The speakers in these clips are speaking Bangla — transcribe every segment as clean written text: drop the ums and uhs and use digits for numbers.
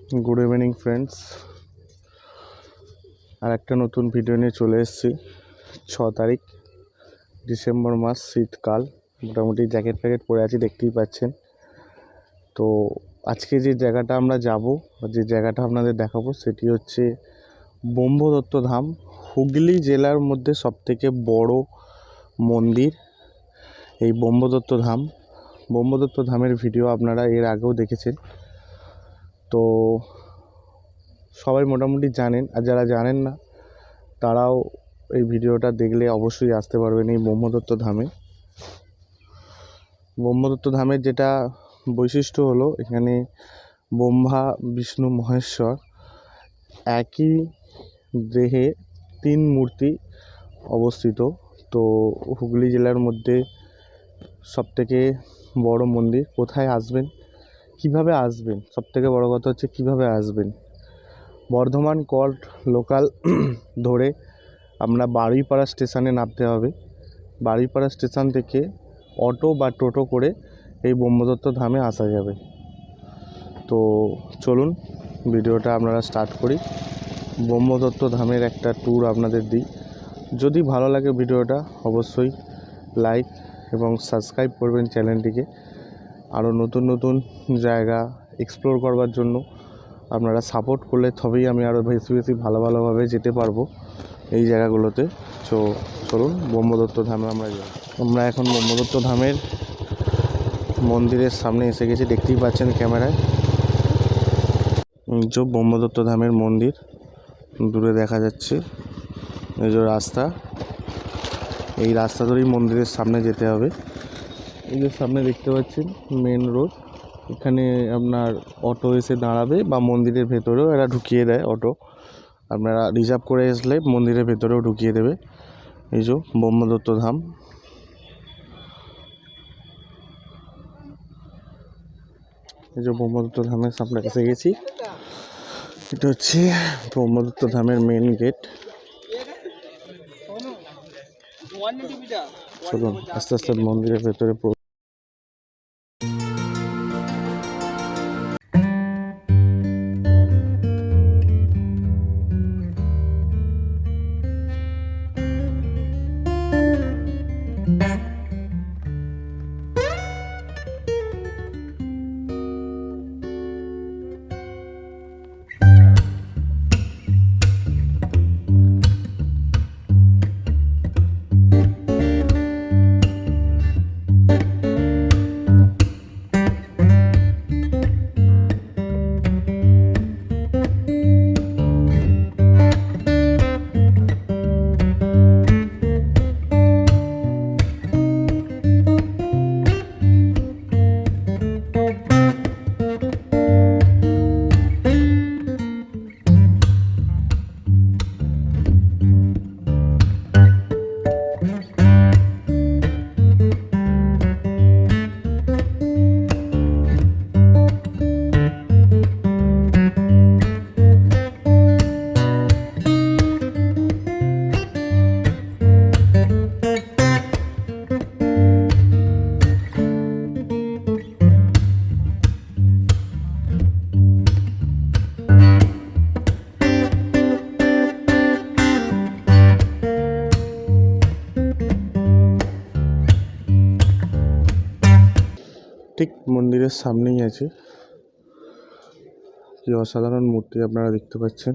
Good evening friends. और एक नतून भिडियो निये चले एसेछि 6 तारीख डिसेम्बर मास शीतकाल। मोटामुटी जैकेट पैकेट परे आछि देखतेई पाच्छेन। तो आजके जे जायगाटा आमरा जाबो जे जायगाटा आपनादेर देखाबो सेटी होच्छे ब्रह्मदत्त धाम, हुगली जेलार मध्य सबथेके बड़ो मंदिर এই ব্রহ্মদত্ত ধাম। ব্রহ্মদত্ত ধামের ভিডিও আপনারা এর আগেও দেখেছেন, তো সবাই মোটামুটি জানেন। আর যারা জানেন না তারাও এই ভিডিওটা দেখলে অবশ্যই আসতে পারবেন এই ব্রহ্মদত্ত ধামে। ব্রহ্মদত্ত ধামের যেটা বৈশিষ্ট্য হলো এখানে ব্রহ্মা বিষ্ণু মহেশ্বর একই দেহে 3 মূর্তি অবস্থিত। তো হুগলি জেলার মধ্যে सबथेके बड़ो मंदिर। कोथाय आसबें किभाबे आसबें सबथेके बड़ो कथा होच्छे किभाबे आसबें। बर्धमान कोर्ट लोकल धरे आपनारा बारुईपाड़ा स्टेशने नामते होबे। बारुईपाड़ा स्टेशन थेके अटो बा टोटो करे এই ব্রহ্মদত্ত ধামে আসা যাবে। তো চলুন ভিডিওটা আপনারা স্টার্ট করি। ব্রহ্মদত্ত ধামের একটা ট্যুর আপনাদের দিই। যদি ভালো লাগে ভিডিওটা অবশ্যই লাইক এবং সাবস্ক্রাইব করবেন চ্যানেলটিকে। আরও নতুন নতুন জায়গা এক্সপ্লোর করবার জন্য আপনারা সাপোর্ট করলে তবেই আমি আরও বেশি বেশি ভালোভাবে যেতে পারবো এই জায়গাগুলোতে। তো চলুন ব্রহ্মদত্ত ধামে আমরা যাই। আমরা এখন ব্রহ্মদত্ত ধামের মন্দিরের সামনে এসে গেছি, দেখতেই পাচ্ছেন ক্যামেরায়। যে ব্রহ্মদত্ত ধামের মন্দির দূরে দেখা যাচ্ছে, এই যে রাস্তা, এই রাস্তা ধরেই মন্দিরের সামনে যেতে হবে। এই যে সামনে দেখতে পাচ্ছেন মেন রোড, এখানে আপনার অটো এসে দাঁড়াবে বা মন্দিরের ভেতরেও এরা ঢুকিয়ে দেয় অটো। আপনারা রিজার্ভ করে আসলে মন্দিরের ভেতরেও ঢুকিয়ে দেবে। এই যে ব্রহ্মদত্ত ধাম, এই যে ব্রহ্মদত্ত ধামের সামনে এসে গেছি। এটা হচ্ছে ব্রহ্মদত্ত ধামের মেন গেট। চলুন আস্তে আস্তে মন্দিরের ভেতরে ঠিক মন্দিরের সামনেই আছে। কি অসাধারণ মূর্তি আপনারা দেখতে পাচ্ছেন।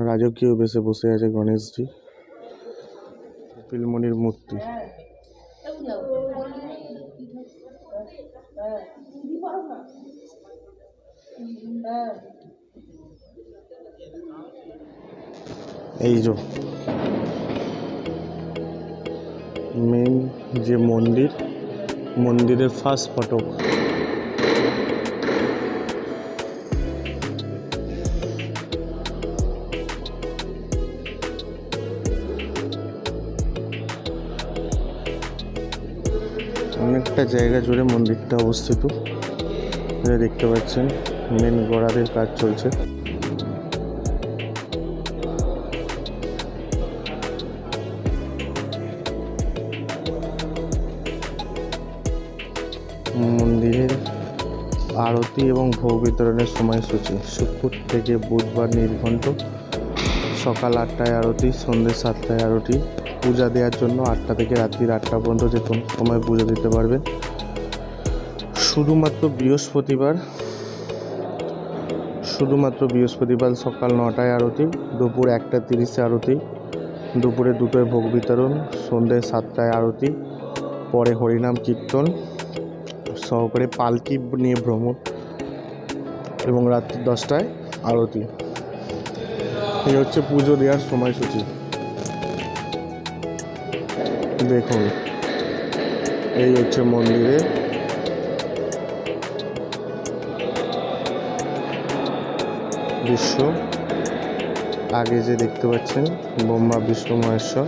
রাজকীয় বেশে বসে আছে গণেশজি, কপিলমুনির মূর্তি। এই যে মেন যে মন্দির, মন্দিরের ফার্স্ট ফটক। অনেকটা জায়গা জুড়ে মন্দিরটা অবস্থিত, দেখতে পাচ্ছেন মেন গড়াদের কাজ চলছে। মন্দিরের আরতি এবং ভোগ বিতরণের সময়সূচি শুক্র থেকে বুধবার নির্ঘণ্ট সকাল 8টায় আরতি, সন্ধ্যে 7টায় আরতি। পূজা দেওয়ার জন্য 8টা থেকে রাত্রি 8টা পর্যন্ত যে কোনো সময় পুজো দিতে পারবেন। শুধুমাত্র বৃহস্পতিবার সকাল 9টায় আরতি, দুপুর 1টা 30-এ আরতি, দুপুরে 2টোয় ভোগ বিতরণ, সন্ধ্যে 7টায় আরতি, পরে হরিনাম কীর্তন সহকারে পালকি নিয়ে ভ্রমণ এবং রাত্রি 10টায় আরতি। এই হচ্ছে পুজো দেওয়ার সময়সূচি। দেখুন, এই হচ্ছে মন্দিরের দৃশ্য। আগে যে দেখতে পাচ্ছেন ব্রহ্মা বিষ্ণু মহেশ্বর।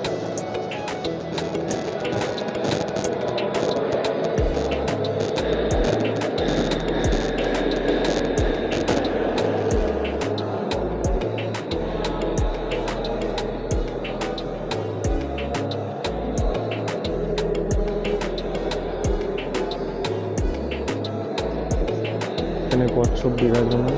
এখানে কচ্ছপ বিরাজমান।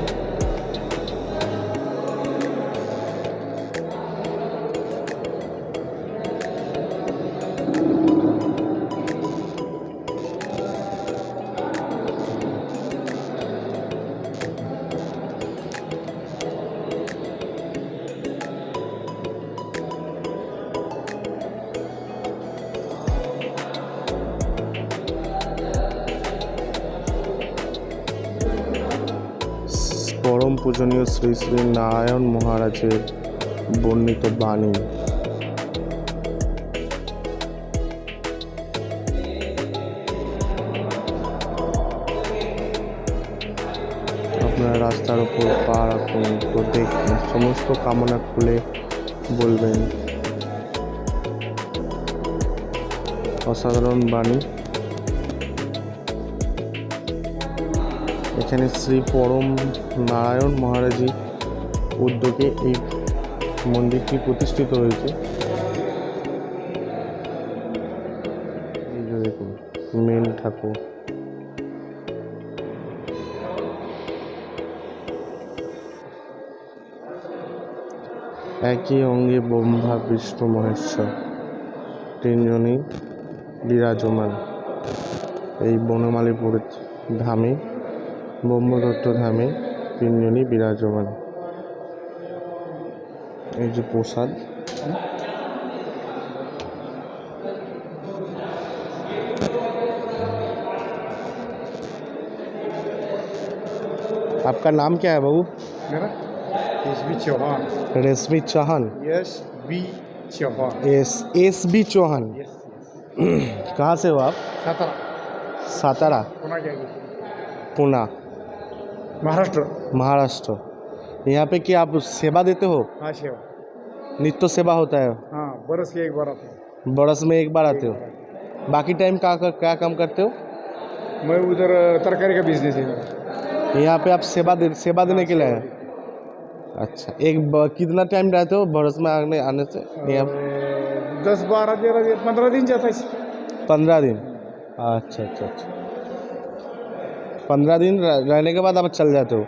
পরম পূজনীয় শ্রী শ্রী নারায়ণ মহারাজের বর্ণিত বাণী। আপনারা রাস্তার ওপর পা রাখুন, তো দেখুন সমস্ত কামনা খুলে বলবেন। অসাধারণ বাণী। এখানে শ্রী পরম নারায়ণ মহারাজের উদ্যোগে এই মন্দিরটি প্রতিষ্ঠিত হয়েছে। এই যে দেখুন মেন ঠাকুর। একই অঙ্গে ব্রহ্মা বিষ্ণু মহেশ্বর তিনজনই বিরাজমান এই বনমালীপুর ধামে। ব্রহ্মদত্ত ধামে তিনজনই বিরাজমান। এই যে প্রসাদ। आपका नाम क्या है बाबू? मेरा SB. Chauhan. Reshmi Chauhan. SB. Chauhan. SB. Chauhan. Yes. कहाँ से हो आप? सातारा। सातारा, पुणे जाएगी। पुणे, महाराष्ट्र। महाराष्ट्र। यहाँ पे क्या आप सेवा देते हो? हाँ सेवा। नित्य सेवा होता है? हाँ बरस के एक बार आते हैं। बरस में एक बार आते हो? बाकी टाइम क्या काम करते हो? मैं उधर तरकारी का बिजनेस है मेरा। यहाँ पे आप सेवा देने के लिए आए? अच्छा, कितना टाइम रहते हो बरस में आने से? यहाँ 10, 12, 13 दिन, 15 दिन जाता है। 15 दिन। अच्छा अच्छा अच्छा। 15 दिन रहने के बाद आप चल जाते हो?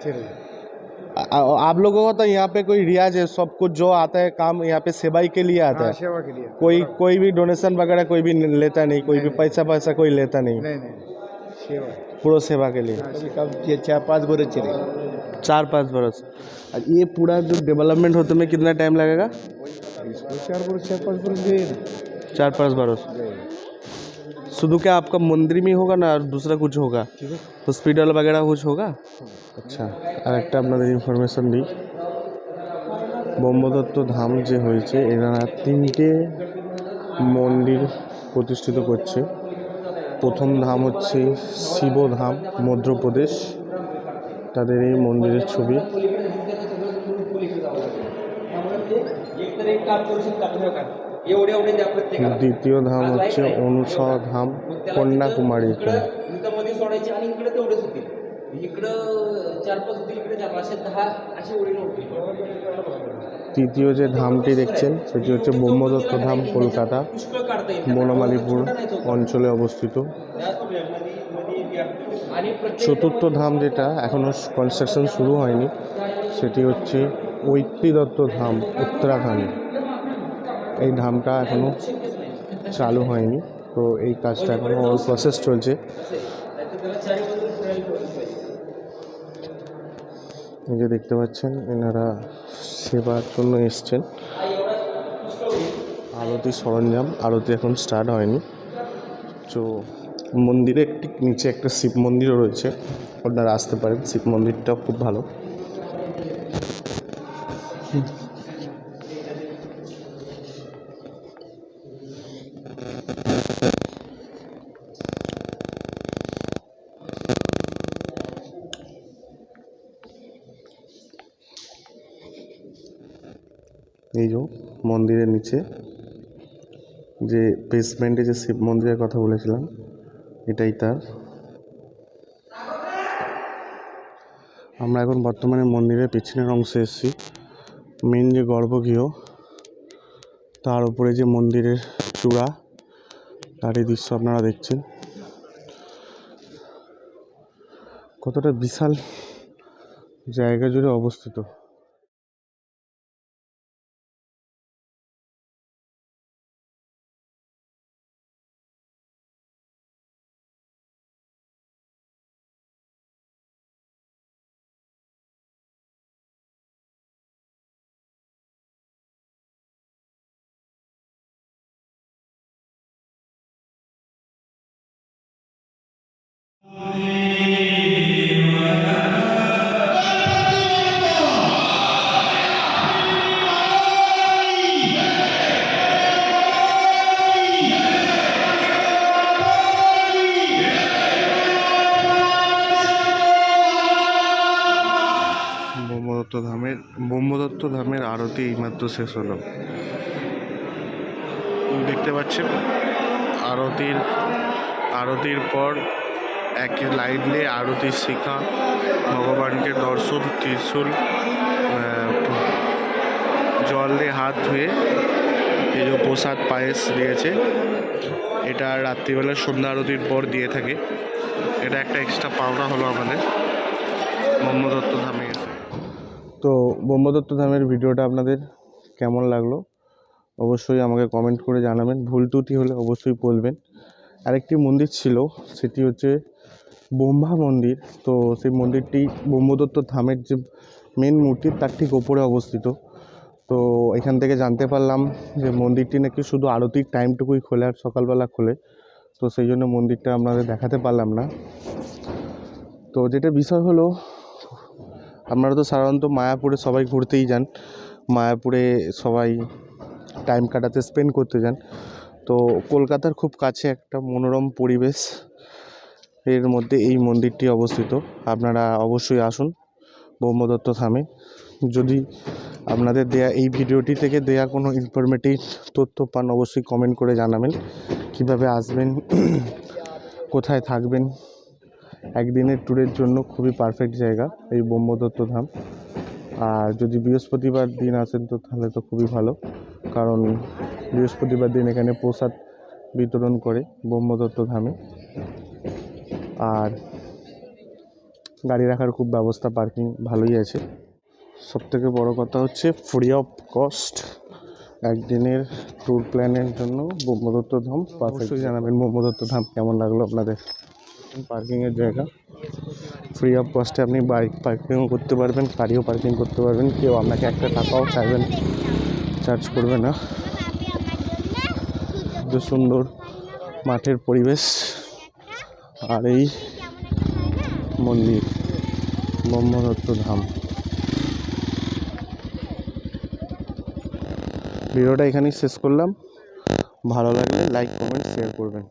आप लोगों को तो यहाँ पे कोई रियाज है, सब कुछ जो आता है काम यहाँ पे सेवा के लिए आता है? सेवा के लिए। कोई भी डोनेशन वगैरह कोई भी लेता नहीं, कोई भी पैसा कोई लेता नहीं? नहीं सेवा, पूरा सेवा के लिए। कब 4-5 बरस चले। 4-5 बरस। ये पूरा जो डेवलपमेंट होते में कितना टाइम लगेगा? इसको 4-5 बरस गए। 4-5 बरस। शुद्ध क्या आपका मंदिर में होगा ना, और दूसरा कुछ होगा? हॉस्पिटल वगैरह कुछ होगा? अच्छा, আর একটা আপনাদের ইনফরমেশন দিই। ব্রহ্মদত্ত ধাম যে হয়েছে, এনারা 3টে মন্দির প্রতিষ্ঠিত করছে। প্রথম ধাম হচ্ছে শিবধাম, মধ্যপ্রদেশ। তাদের এই মন্দিরের ছবি। দ্বিতীয় ধাম হচ্ছে অনুসা ধাম, কন্যাকুমারী। তৃতীয় যে ধামটি দেখছেন সেটি হচ্ছে ব্রহ্মদত্ত ধাম, কলকাতা বনমালীপুর অঞ্চলে অবস্থিত। চতুর্থ ধাম যেটা এখনও কনস্ট্রাকশন শুরু হয়নি, সেটি হচ্ছে ঐক্যী দত্ত ধাম উত্তরাখণ্ড। এই ধামটা এখনও চালু হয়নি, তো এই কাজটা এখনও অল প্রসেস চলছে। এই যে দেখতে পাচ্ছেন, এনারা সেবার জন্য এসছেন। আরতি সরঞ্জাম, আরতি এখন স্টার্ট হয়নি। তো মন্দিরের ঠিক নিচে একটা শিব মন্দিরও রয়েছে, আপনারা আসতে পারেন। শিব মন্দিরটাও খুব ভালো। এই যে মন্দিরের নিচে যে বেসমেন্টে যে শিব মন্দিরের কথা বলেছিলাম, এটাই তার। আমরা এখন বর্তমানে মন্দিরের পেছনের অংশে এসেছি। মেন যে গর্ভগৃহ, তার উপরে যে মন্দিরের চূড়া, তারই দৃশ্য আপনারা দেখছেন। কতটা বিশাল জায়গা জুড়ে অবস্থিত। ব্রহ্মদত্ত ধামের আরতি এইমাত্র শেষ হলো। দেখতে পাচ্ছেন, আরতির পর এক লাইন দিয়ে আরতির শিখা, ভগবানকে দর্শন, ত্রিশূল, জল দিয়ে হাত ধুয়ে এই যে প্রসাদ পায়েস দিয়েছে, এটা রাত্রিবেলা সন্ধ্যা আরতির পর দিয়ে থাকে। এটা একটা এক্সট্রা পাওনা হলো আমাদের ব্রহ্মদত্ত ধামে এসে। তো ব্রহ্মদত্ত ধামের ভিডিওটা আপনাদের কেমন লাগলো অবশ্যই আমাকে কমেন্ট করে জানাবেন। ভুল ত্রুটি হলে অবশ্যই বলবেন। আরেকটি মন্দির ছিল, সেটি হচ্ছে ব্রহ্মা মন্দির। তো সেই মন্দিরটি ব্রহ্মদত্ত ধামের যে মেন মূর্তি, তার ঠিক ওপরে অবস্থিত। তো এখান থেকে জানতে পারলাম যে মন্দিরটি নাকি শুধু আরতির টাইমটুকুই খোলে, আর সকালবেলা খোলে। তো সেই জন্য মন্দিরটা আপনাদের দেখাতে পারলাম না। তো যেটা বিষয় হলো, আপনারা তো সাধারণত মায়াপুরে সবাই ঘুরতেই যান, মায়াপুরে সবাই টাইম কাটাতে, স্পেন্ড করতে যান। তো কলকাতার খুব কাছে একটা মনোরম পরিবেশ এর মধ্যে এই মন্দিরটি অবস্থিত। আপনারা অবশ্যই আসুন ব্রহ্মদত্ত ধামে। যদি আপনাদের দেয়া এই ভিডিওটি থেকে দেয়া কোনো ইনফরমেটিভ তথ্য পান, অবশ্যই কমেন্ট করে জানাবেন। কিভাবে আসবেন, কোথায় থাকবেন। একদিনের ট্যুরের জন্য খুবই পারফেক্ট জায়গা এই ব্রহ্মদত্ত ধাম। আর যদি বৃহস্পতিবার দিন আসেন তো তাহলে তো খুবই ভালো, কারণ বৃহস্পতিবার দিন এখানে প্রসাদ বিতরণ করে ব্রহ্মদত্ত ধামে। আর গাড়ি রাখার খুব ব্যবস্থা, পার্কিং ভালোই আছে। সবথেকে বড় কথা হচ্ছে ফ্রি অফ কস্ট একদিনের ট্যুর প্ল্যানের জন্য ব্রহ্মদত্ত ধাম অবশ্যই জানাবেন ব্রহ্মদত্ত ধাম কেমন লাগলো আপনাদের। পার্কিংয়ের জায়গা ফ্রি অফ কস্টে আপনি বাইক পার্কিংও করতে পারবেন, গাড়িও পার্কিং করতে পারবেন। কেউ আপনাকে একটা টাকাও চার্জ করবে না। বেশ সুন্দর মাঠের পরিবেশ, আর এই মন্দির ব্রহ্মদত্ত ধাম। ভিডিওটা এখানেই শেষ করলাম। ভালো লাগলে লাইক, কমেন্ট, শেয়ার করবেন।